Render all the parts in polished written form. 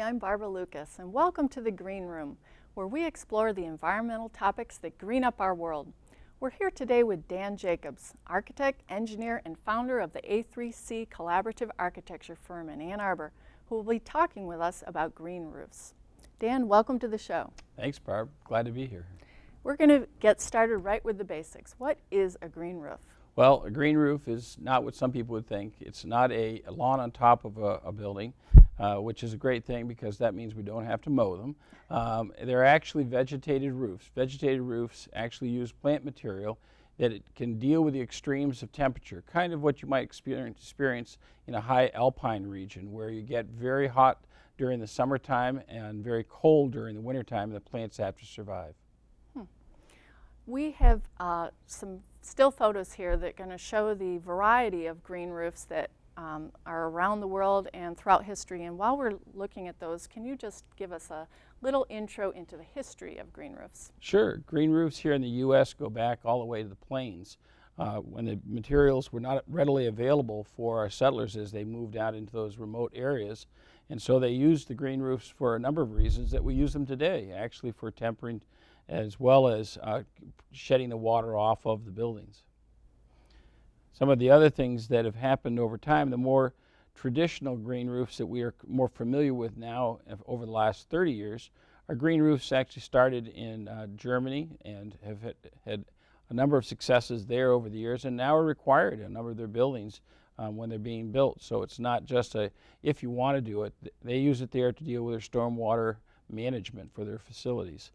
I'm Barbara Lucas, and welcome to the Green Room, where we explore the environmental topics that green up our world. We're here today with Dan Jacobs, architect, engineer, and founder of the A3C collaborative architecture firm in Ann Arbor, who will be talking with us about green roofs. Dan, welcome to the show. Thanks, Barb. Glad to be here. We're going to get started right with the basics. What is a green roof? Well, a green roof is not what some people would think. It's not a lawn on top of a building, which is a great thing because that means we don't have to mow them. They're actually vegetated roofs. Vegetated roofs actually use plant material that it can deal with the extremes of temperature, kind of what you might experience in a high alpine region where you get very hot during the summertime and very cold during the wintertime, and the plants have to survive. We have some still photos here that are going to show the variety of green roofs that are around the world and throughout history. And while we're looking at those, can you just give us a little intro into the history of green roofs? Sure. Green roofs here in the U.S. go back all the way to the plains when the materials were not readily available for our settlers as they moved out into those remote areas. And so they used the green roofs for a number of reasons that we use them today, actually for tempering as well as shedding the water off of the buildings. Some of the other things that have happened over time, the more traditional green roofs that we are more familiar with now over the last 30 years, are green roofs actually started in Germany and have had a number of successes there over the years, and now are required in a number of their buildings when they're being built. So it's not just a if you want to do it, they use it there to deal with their stormwater management for their facilities.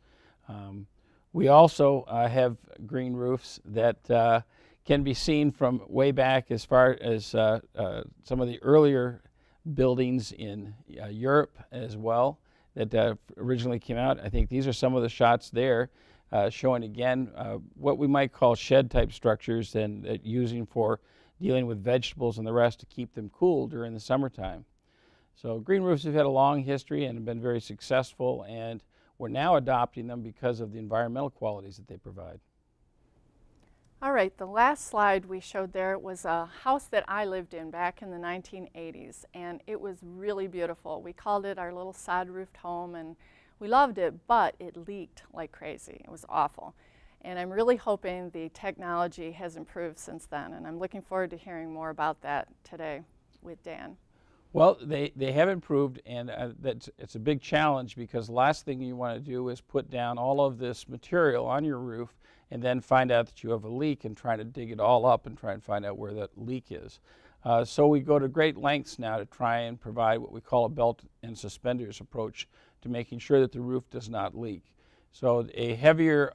We also have green roofs that can be seen from way back as far as some of the earlier buildings in Europe as well that originally came out. I think these are some of the shots there showing again what we might call shed type structures and using for dealing with vegetables and the rest to keep them cool during the summertime. So green roofs have had a long history and have been very successful, and we're now adopting them because of the environmental qualities that they provide. All right, the last slide we showed there was a house that I lived in back in the 1980s, and it was really beautiful. We called it our little sod-roofed home, and we loved it, but it leaked like crazy. It was awful. And I'm really hoping the technology has improved since then, and I'm looking forward to hearing more about that today with Dan. Well, they have improved, and it's a big challenge because the last thing you want to do is put down all of this material on your roof and then find out that you have a leak and try to dig it all up and try and find out where that leak is. So we go to great lengths now to try and provide what we call a belt and suspenders approach to making sure that the roof does not leak. So a heavier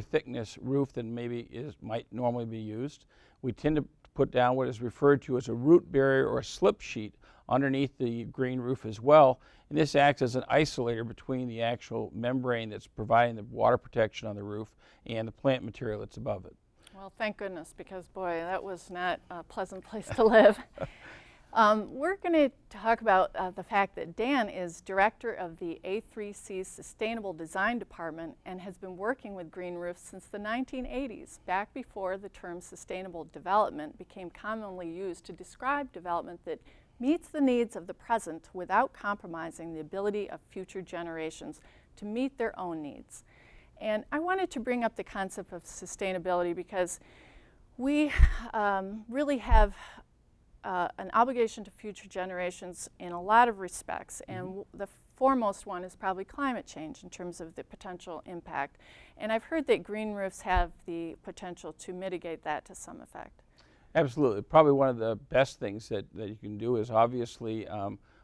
thickness roof than maybe might normally be used. We tend to put down what is referred to as a root barrier or a slip sheet underneath the green roof as well, and this acts as an isolator between the actual membrane that's providing the water protection on the roof and the plant material that's above it. Well, thank goodness, because boy, that was not a pleasant place to live. We're going to talk about the fact that Dan is director of the A3C Sustainable Design Department and has been working with green roofs since the 1980s, back before the term sustainable development became commonly used to describe development that meets the needs of the present without compromising the ability of future generations to meet their own needs. And I wanted to bring up the concept of sustainability because we really have an obligation to future generations in a lot of respects, and the foremost one is probably climate change in terms of the potential impact. And I've heard that green roofs have the potential to mitigate that to some effect. Absolutely. Probably one of the best things that you can do is obviously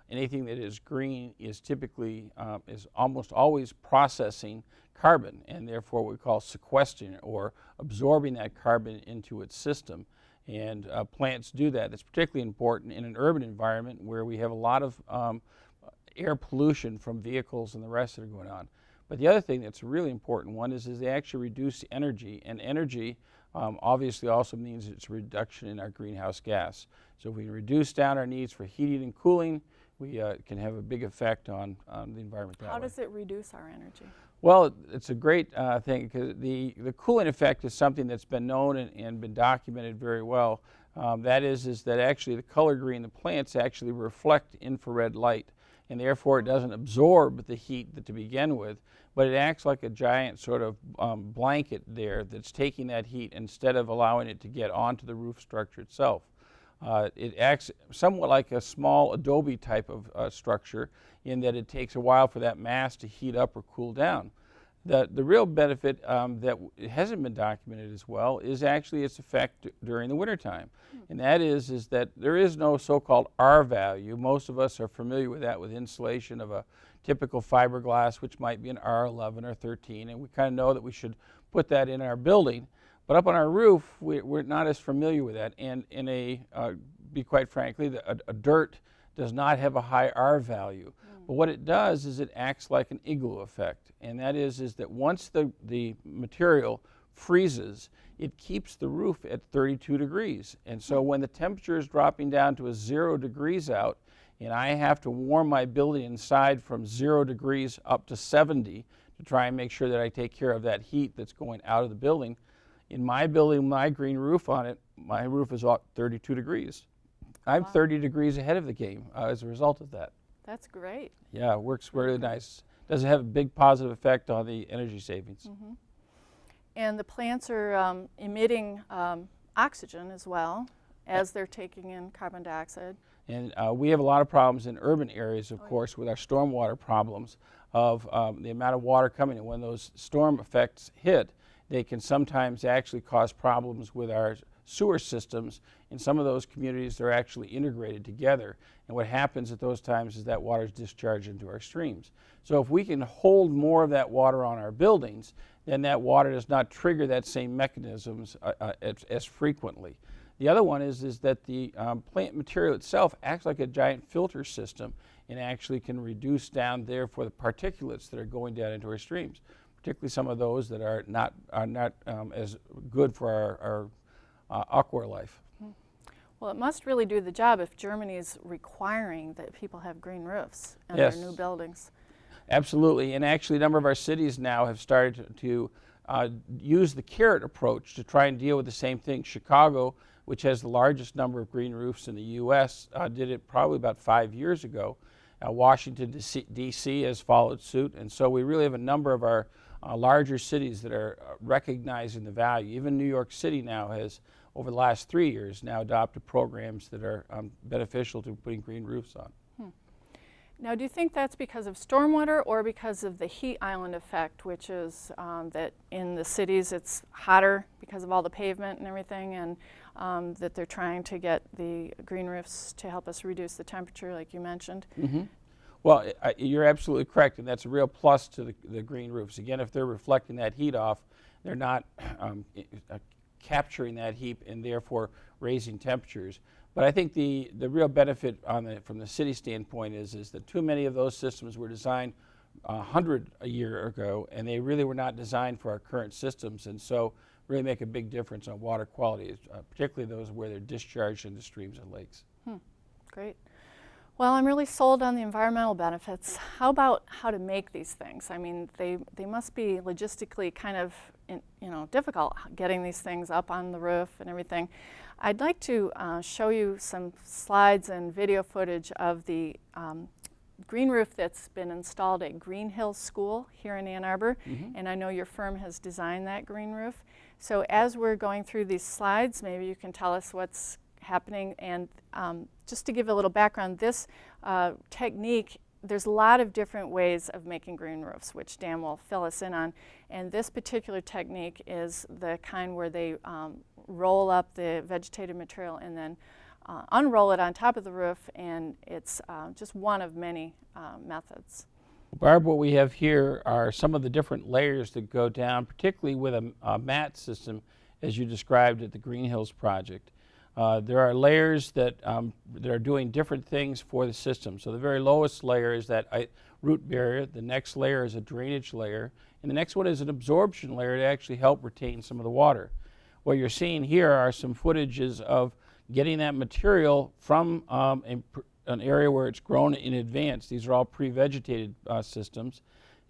anything that is green is typically, is almost always processing carbon, and therefore what we call sequestering or absorbing that carbon into its system. And plants do that. That's particularly important in an urban environment where we have a lot of air pollution from vehicles and the rest that are going on. But the other thing that's a really important one is they actually reduce energy, and energy obviously also means it's a reduction in our greenhouse gas. So if we reduce down our needs for heating and cooling, we can have a big effect on the environment that way. How does it reduce our energy? Well, it's a great thing because the cooling effect is something that's been known and been documented very well. That is that actually the color green, the plants actually reflect infrared light. and therefore it doesn't absorb the heat to begin with, but it acts like a giant sort of blanket there that's taking that heat instead of allowing it to get onto the roof structure itself. It acts somewhat like a small adobe type of structure in that it takes a while for that mass to heat up or cool down. The real benefit that hasn't been documented as well is actually its effect during the wintertime. And that is that there is no so-called R value. Most of us are familiar with that with insulation of a typical fiberglass, which might be an R11 or 13, and we kind of know that we should put that in our building. But up on our roof, we're not as familiar with that. And be quite frankly, a dirt does not have a high R value. But what it does is it acts like an igloo effect. And that is that once the material freezes, it keeps the roof at 32 degrees. And so when the temperature is dropping down to 0 degrees out, and I have to warm my building inside from 0 degrees up to 70 to try and make sure that I take care of that heat that's going out of the building, in my building, my green roof on it, my roof is at 32 degrees. I'm 30 degrees ahead of the game as a result of that. That's great. Yeah, it works really nice. Does have a big positive effect on the energy savings. And the plants are emitting oxygen as well as they're taking in carbon dioxide. And we have a lot of problems in urban areas, of course, with our stormwater problems of the amount of water coming in. When those storm effects hit, they can sometimes actually cause problems with our sewer systems. In some of those communities, they're actually integrated together. And what happens at those times is that water is discharged into our streams. So if we can hold more of that water on our buildings, then that water does not trigger that same mechanisms as frequently. The other one is that the plant material itself acts like a giant filter system and actually can reduce down therefore the particulates that are going down into our streams, particularly some of those that are not as good for our aqua life. Well, it must really do the job if Germany's requiring that people have green roofs in their new buildings. Absolutely, and actually a number of our cities now have started to use the carrot approach to try and deal with the same thing. Chicago, which has the largest number of green roofs in the U.S., did it probably about 5 years ago. Washington, D.C. has followed suit, and so we really have a number of our larger cities that are recognizing the value. Even New York City now has, over the last 3 years, now adopted programs that are beneficial to putting green roofs on. Now, do you think that's because of stormwater or because of the heat island effect, which is that in the cities it's hotter because of all the pavement and everything, and that they're trying to get the green roofs to help us reduce the temperature, like you mentioned? Well, you're absolutely correct, and that's a real plus to the green roofs. Again, if they're reflecting that heat off, they're not capturing that heat and therefore raising temperatures. But I think the real benefit from the city standpoint is that too many of those systems were designed 100 a year ago, and they really were not designed for our current systems, and so really make a big difference on water quality, particularly those where they're discharged into streams and lakes. Great. Well, I'm really sold on the environmental benefits. How about how to make these things? I mean, they must be logistically kind of difficult getting these things up on the roof and everything. I'd like to show you some slides and video footage of the green roof that's been installed at Green Hills School here in Ann Arbor, and I know your firm has designed that green roof. So as we're going through these slides, maybe you can tell us what's happening. And just to give a little background, this technique, there's a lot of different ways of making green roofs, which Dan will fill us in on. And this particular technique is the kind where they roll up the vegetative material and then unroll it on top of the roof, and it's just one of many methods. Barb, what we have here are some of the different layers that go down, particularly with a mat system, as you described at the Green Hills project. There are layers that are doing different things for the system. So the very lowest layer is that root barrier. The next layer is a drainage layer. And the next one is an absorption layer to actually help retain some of the water. What you're seeing here are some footages of getting that material from an area where it's grown in advance. These are all pre-vegetated systems.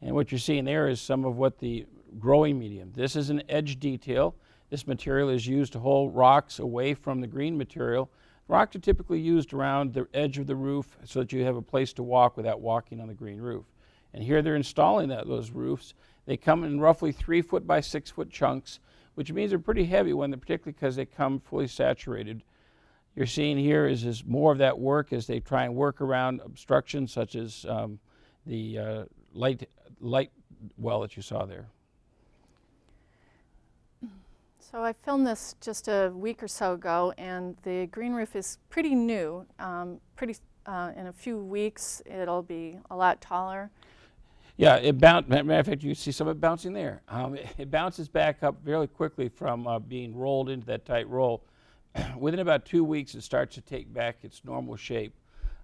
And what you're seeing there is some of what the growing medium. This is an edge detail. This material is used to hold rocks away from the green material. Rocks are typically used around the edge of the roof so that you have a place to walk without walking on the green roof. And here they're installing those roofs. They come in roughly 3 foot by 6 foot chunks, which means they're pretty heavy particularly because they come fully saturated. You're seeing here is more of that work as they try and work around obstructions such as the light well that you saw there. So I filmed this just a week or so ago, and the green roof is pretty new. In a few weeks, it'll be a lot taller. Yeah, matter of fact, you see some of it bouncing there. It bounces back up fairly quickly from being rolled into that tight roll. Within about 2 weeks, it starts to take back its normal shape.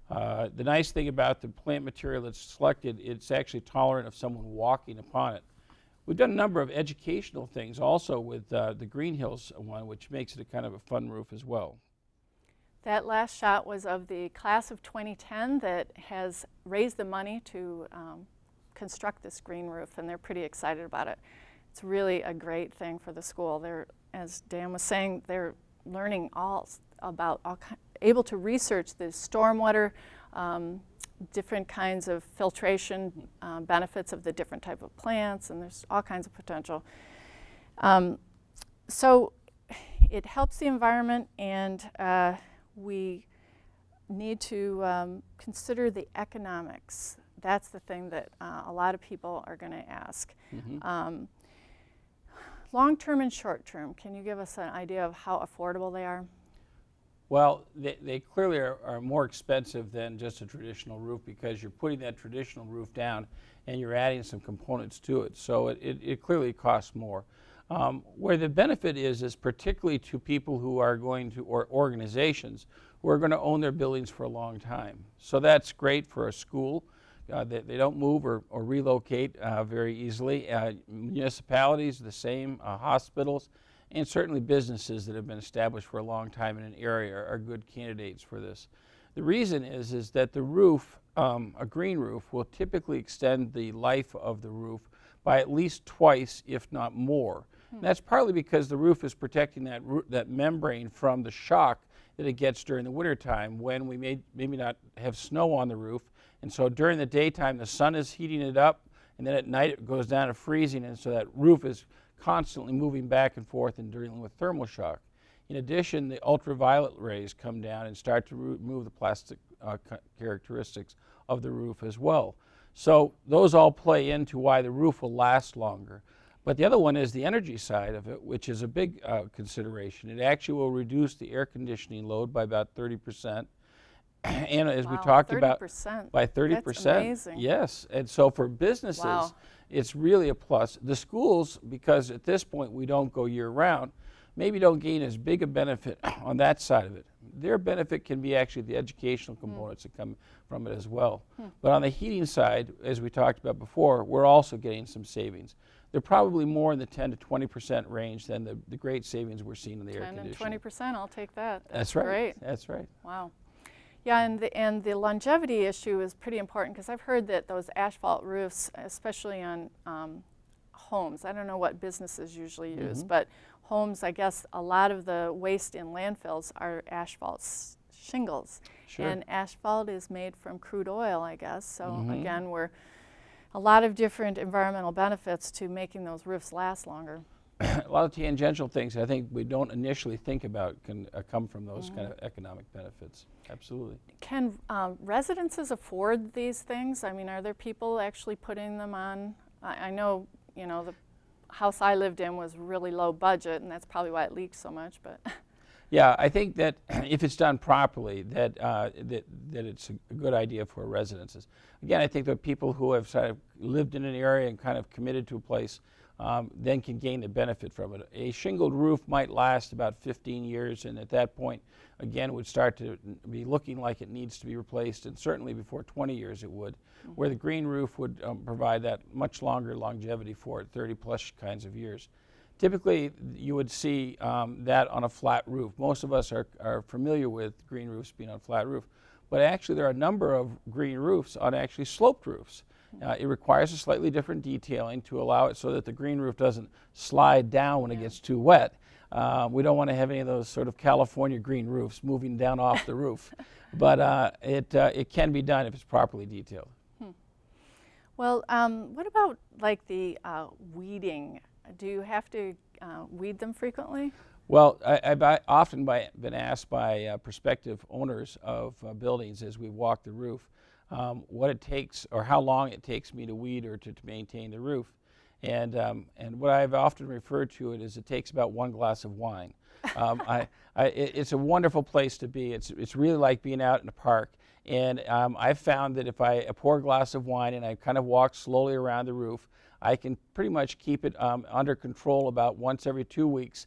The nice thing about the plant material that's selected, it's actually tolerant of someone walking upon it. We've done a number of educational things also with the Green Hills one, which makes it a kind of a fun roof as well. That last shot was of the class of 2010 that has raised the money to construct this green roof, and they're pretty excited about it. It's really a great thing for the school. They're, as Dan was saying, they're learning able to research the stormwater, different kinds of filtration benefits of the different type of plants, and there's all kinds of potential. So it helps the environment, and we need to consider the economics. That's the thing that a lot of people are going to ask. Mm-hmm. Long-term and short-term, can you give us an idea of how affordable they are? Well, they clearly are more expensive than just a traditional roof because you're putting that traditional roof down and you're adding some components to it. So it clearly costs more. Where the benefit is particularly to people who are going to, or organizations, who are going to own their buildings for a long time. So that's great for a school. They don't move or relocate very easily. Municipalities, the same, hospitals, and certainly businesses that have been established for a long time in an area are good candidates for this. The reason is that the roof, a green roof, will typically extend the life of the roof by at least twice, if not more. And that's partly because the roof is protecting that membrane from the shock that it gets during the wintertime when we maybe not have snow on the roof. And so during the daytime, the sun is heating it up, and then at night it goes down to freezing, and so that roof is constantly moving back and forth and dealing with thermal shock. In addition, the ultraviolet rays come down and start to remove the plastic characteristics of the roof as well. So those all play into why the roof will last longer. But the other one is the energy side of it, which is a big consideration. It actually will reduce the air conditioning load by about 30%. And as we talked 30%. about, by 30%. That's amazing. Yes, and so for businesses, it's really a plus. The schools, because at this point we don't go year-round, maybe don't gain as big a benefit on that side of it. Their benefit can be actually the educational components that come from it as well. But on the heating side, as we talked about before, we're also getting some savings. They're probably more in the 10 to 20% range than the great savings we're seeing in the air conditioning. 10 and 20%, I'll take that. That's right. Great. That's right. Wow. Yeah, and the longevity issue is pretty important because I've heard that those asphalt roofs, especially on homes, I don't know what businesses usually use, but homes, I guess a lot of the waste in landfills are asphalt shingles. Sure. And asphalt is made from crude oil, I guess. So again, we're a lot of different environmental benefits to making those roofs last longer. A lot of tangential things I think we don't initially think about can come from those kind of economic benefits. Absolutely. Can residences afford these things? I mean, are there people actually putting them on? I know, you know, the house I lived in was really low budget, and that's probably why it leaked so much. But yeah, I think that if it's done properly, that it's a good idea for residences. Again, I think that people who have sort of lived in an area and kind of committed to a place then can gain the benefit from it. A shingled roof might last about 15 years, and at that point, again, would start to be looking like it needs to be replaced, and certainly before 20 years it would. Where the green roof would provide that much longer longevity for it, 30-plus kinds of years. Typically, you would see that on a flat roof. Most of us are familiar with green roofs being on a flat roof, but actually there are a number of green roofs on actually sloped roofs. It requires a slightly different detailing to allow it so that the green roof doesn't slide down when it gets too wet. We don't want to have any of those sort of California green roofs moving down off the roof. But it can be done if it's properly detailed. Well, what about like the weeding? Do you have to weed them frequently? Well, I've often been asked by prospective owners of buildings as we walk the roof what it takes or how long it takes me to weed or to maintain the roof. And what I've often referred to it is it takes about 1 glass of wine. It's a wonderful place to be. It's really like being out in a park. And I've found that if I pour a glass of wine and I kind of walk slowly around the roof, I can pretty much keep it under control about once every 2 weeks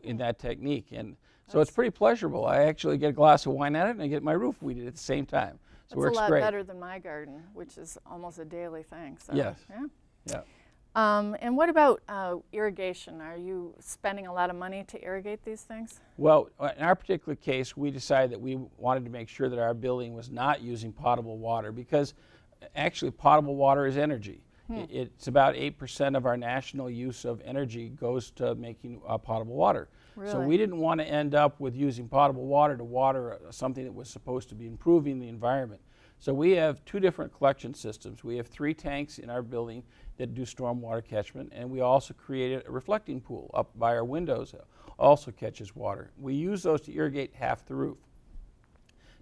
in that technique. And so it's pretty pleasurable. I actually get a glass of wine at it and I get my roof weeded at the same time. So it works great. That's a lot better than my garden, which is almost a daily thing. So, yes. Yeah. And what about irrigation? Are you spending a lot of money to irrigate these things? Well, in our particular case, we decided that we wanted to make sure that our building was not using potable water because actually potable water is energy. It's about 8% of our national use of energy goes to making potable water. Really? So we didn't want to end up with using potable water to water something that was supposed to be improving the environment. So we have 2 different collection systems. We have 3 tanks in our building that do stormwater catchment, and we also created a reflecting pool up by our windows that also catches water. We use those to irrigate half the roof.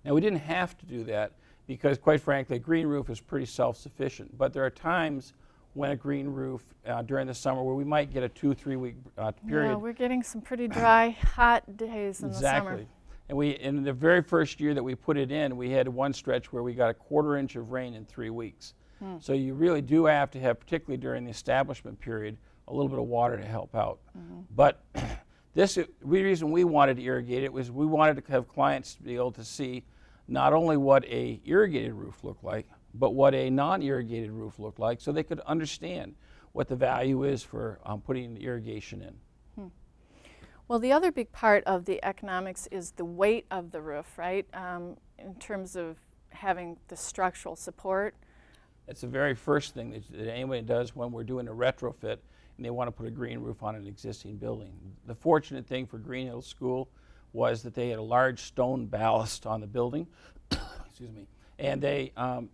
Now we didn't have to do that because quite frankly a green roof is pretty self-sufficient, but there are times when a green roof during the summer where we might get a 2-3 week period. Yeah, we're getting some pretty dry, hot days in the summer. Exactly. And in the very first year that we put it in, we had one stretch where we got 1/4 inch of rain in 3 weeks. So you really do have to have, particularly during the establishment period, a little bit of water to help out. But the reason we wanted to irrigate it was we wanted to have clients be able to see not only what a irrigated roof looked like, but what a non-irrigated roof looked like, so they could understand what the value is for putting the irrigation in. Well, the other big part of the economics is the weight of the roof, right? In terms of having the structural support. That's the very first thing that anybody does when we're doing a retrofit and they want to put a green roof on an existing building. The fortunate thing for Green Hills School was that they had a large stone ballast on the building, excuse me, and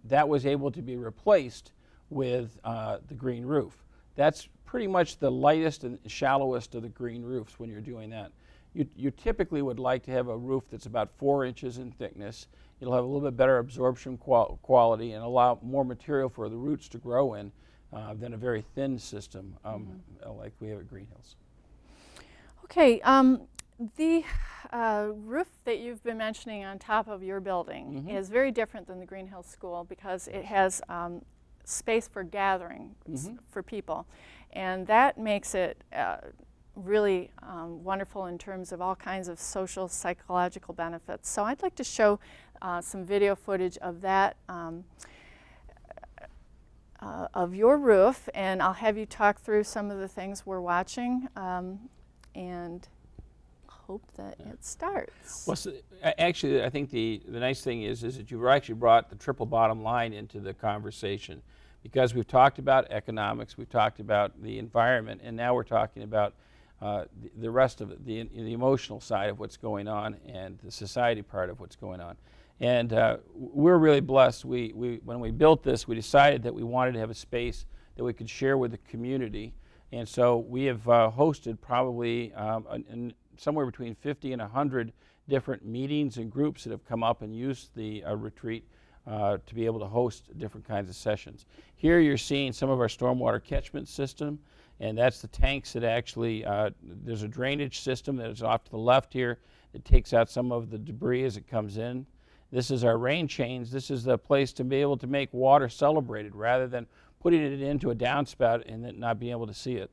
that was able to be replaced with the green roof. That's pretty much the lightest and shallowest of the green roofs when you're doing that. You typically would like to have a roof that's about 4 inches in thickness. It'll have a little bit better absorption quality and allow more material for the roots to grow in than a very thin system like we have at Green Hills. Okay, the roof that you've been mentioning on top of your building is very different than the Green Hills School because it has space for gathering for people, and that makes it really wonderful in terms of all kinds of social, psychological benefits. So I'd like to show some video footage of that, of your roof, and I'll have you talk through some of the things we're watching, and hope that it starts. Well, so, actually, I think the nice thing is that you've actually brought the triple bottom line into the conversation, because we've talked about economics, we've talked about the environment, and now we're talking about the rest of it, the emotional side of what's going on and the society part of what's going on. And we're really blessed. When we built this, we decided that we wanted to have a space that we could share with the community. And so we have hosted probably somewhere between 50 and 100 different meetings and groups that have come up and used the retreat to be able to host different kinds of sessions. Here you're seeing some of our stormwater catchment system, and that's the tanks that actually, there's a drainage system that is off to the left here that takes out some of the debris as it comes in. This is our rain chains. This is the place to be able to make water celebrated rather than putting it into a downspout and then not being able to see it.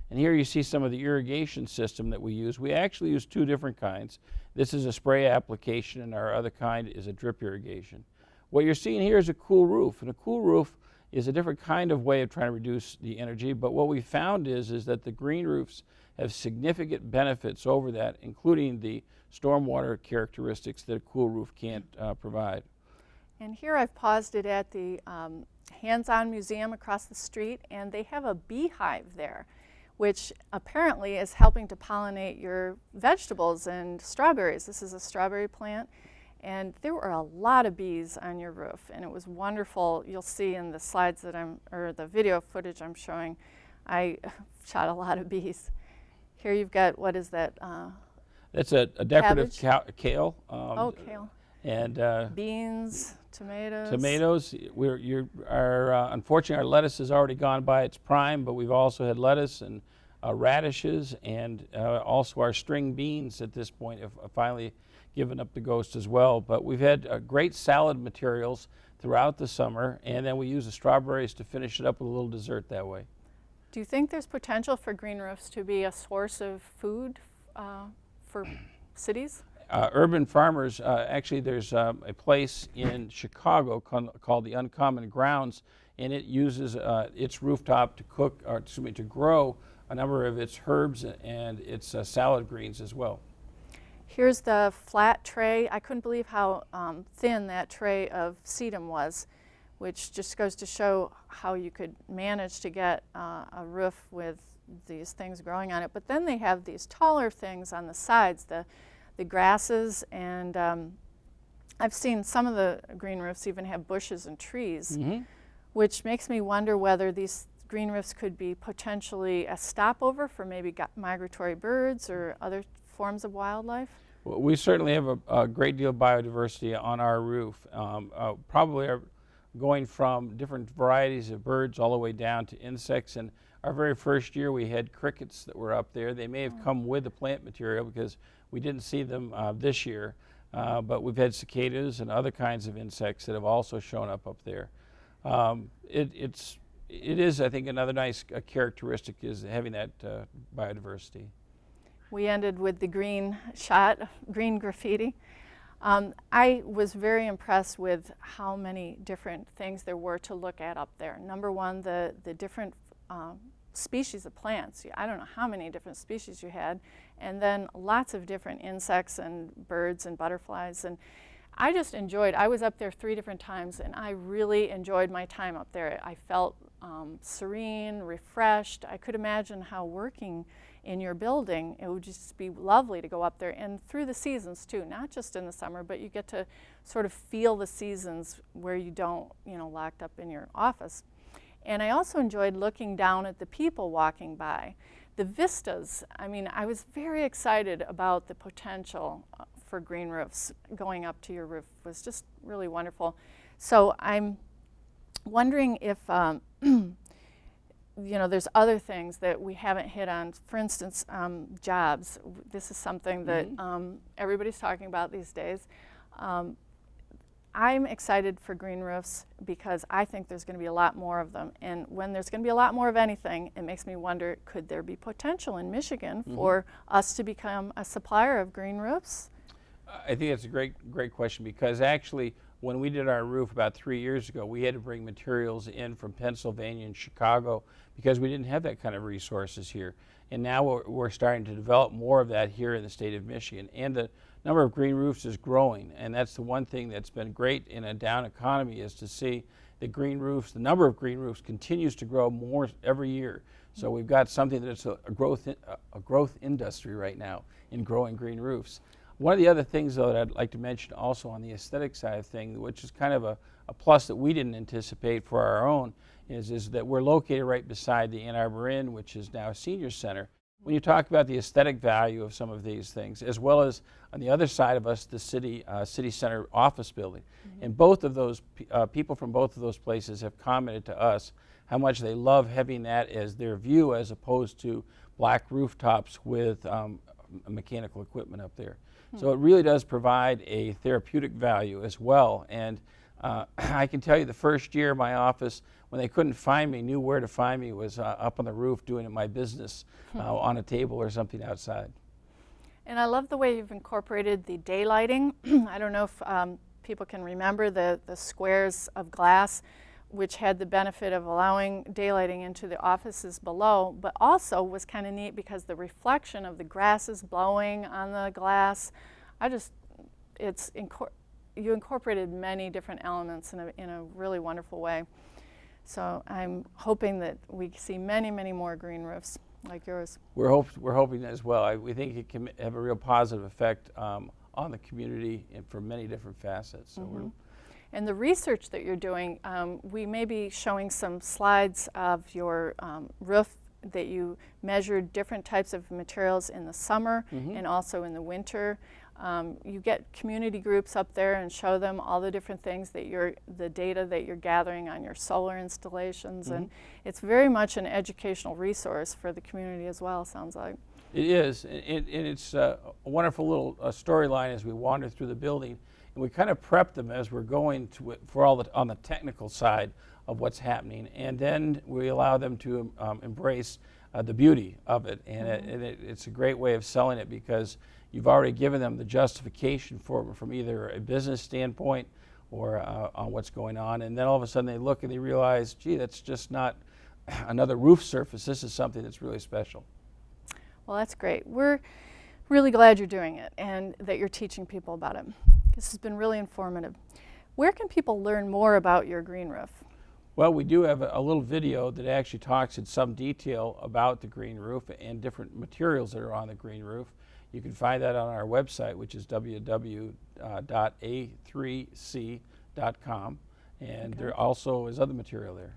And here you see some of the irrigation system that we use. We actually use 2 different kinds. This is a spray application, and our other kind is a drip irrigation. What you're seeing here is a cool roof, and a cool roof is a different kind of way of trying to reduce the energy, but what we found is that the green roofs have significant benefits over that, including the stormwater characteristics that a cool roof can't provide. And here I've paused it at the Hands-On Museum across the street, and they have a beehive there, which apparently is helping to pollinate your vegetables and strawberries. This is a strawberry plant, and there were a lot of bees on your roof, and it was wonderful. You'll see in the slides that or the video footage I'm showing, I shot a lot of bees. Here you've got, what is that? That's a decorative kale. Kale. And beans, tomatoes. Tomatoes. Unfortunately, our lettuce has already gone by its prime, but we've also had lettuce and radishes, and also our string beans at this point have finally given up the ghost as well. But we've had great salad materials throughout the summer, and then we use the strawberries to finish it up with a little dessert that way. Do you think there's potential for green roofs to be a source of food for cities? Urban farmers, actually there's a place in Chicago called the Uncommon Grounds, and it uses its rooftop to cook, or to grow a number of its herbs and its salad greens as well. Here's the flat tray. I couldn't believe how thin that tray of sedum was, which just goes to show how you could manage to get a roof with these things growing on it. But then they have these taller things on the sides, the grasses, and I've seen some of the green roofs even have bushes and trees, which makes me wonder whether these green roofs could be potentially a stopover for maybe migratory birds or other forms of wildlife. Well, we certainly have a great deal of biodiversity on our roof. Probably going from different varieties of birds all the way down to insects. And our very first year we had crickets that were up there. They may have come with the plant material because we didn't see them this year. But we've had cicadas and other kinds of insects that have also shown up there. It is, I think, another nice characteristic is having that biodiversity. We ended with the green shot, green graffiti. I was very impressed with how many different things there were to look at up there. Number one, the different species of plants. I don't know how many different species you had, and then lots of different insects and birds and butterflies. And I just enjoyed, I was up there 3 different times, and I really enjoyed my time up there. I felt serene, refreshed. I could imagine how working in your building, it would just be lovely to go up there, and through the seasons too, not just in the summer, but you get to sort of feel the seasons where you don't, locked up in your office. And I also enjoyed looking down at the people walking by. The vistas, I was very excited about the potential for green roofs. Going up to your roof was just really wonderful. So I'm wondering if there's other things that we haven't hit on. For instance, jobs. This is something that everybody's talking about these days. I'm excited for green roofs because I think there's going to be a lot more of them. And when there's going to be a lot more of anything, it makes me wonder, could there be potential in Michigan for us to become a supplier of green roofs? I think that's a great question, because actually when we did our roof about 3 years ago, we had to bring materials in from Pennsylvania and Chicago because we didn't have that kind of resources here. And now we're starting to develop more of that here in the state of Michigan. And the number of green roofs is growing. And that's the one thing that's been great in a down economy, is to see the green roofs, the number of green roofs continues to grow more every year. So we've got something that's a growth industry right now in growing green roofs. One of the other things, though, that I'd like to mention also on the aesthetic side of things, which is kind of a plus that we didn't anticipate for our own, is that we're located right beside the Ann Arbor Inn, which is now a senior center. When you talk about the aesthetic value of some of these things, as well as on the other side of us, the city center office building, and both of those people from both of those places have commented to us how much they love having that as their view, as opposed to black rooftops with mechanical equipment up there. So it really does provide a therapeutic value as well. And I can tell you, the first year my office, when they couldn't find me, knew where to find me was up on the roof doing my business on a table or something outside. And I love the way you've incorporated the daylighting. I don't know if people can remember the squares of glass, which had the benefit of allowing daylighting into the offices below, but also was kind of neat because the reflection of the grasses blowing on the glass, you incorporated many different elements in a really wonderful way. So I'm hoping that we see many, many more green roofs. like yours. We're hoping as well. We think it can have a real positive effect on the community and for many different facets. So we're And the research that you're doing, we may be showing some slides of your roof that you measured different types of materials in the summer and also in the winter. You get community groups up there and show them all the different things that the data that you're gathering on your solar installations, and it's very much an educational resource for the community as well, sounds like. It is, and it's a wonderful little storyline as we wander through the building. And we kind of prep them as we're going to for all on the technical side of what's happening, and then we allow them to embrace the beauty of it. And, it's a great way of selling it because you've already given them the justification for it from either a business standpoint or on what's going on. And then all of a sudden they look and they realize, gee, that's just not another roof surface. This is something that's really special. Well, that's great. We're really glad you're doing it and that you're teaching people about it. This has been really informative. Where can people learn more about your green roof? Well, we do have a little video that actually talks in some detail about the green roof and different materials that are on the green roof. You can find that on our website, which is www.a3c.com, and there also is other material there.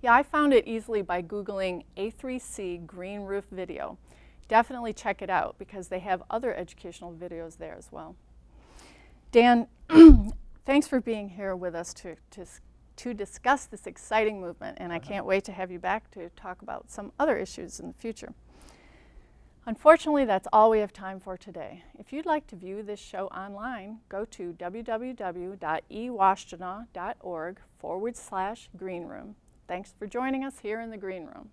Yeah, I found it easily by Googling A3C green roof video. Definitely check it out because they have other educational videos there as well. Dan, thanks for being here with us to discuss this exciting movement, and I can't wait to have you back to talk about some other issues in the future. Unfortunately, that's all we have time for today. If you'd like to view this show online, go to www.ewashita.org/greenroom. Thanks for joining us here in the Green Room.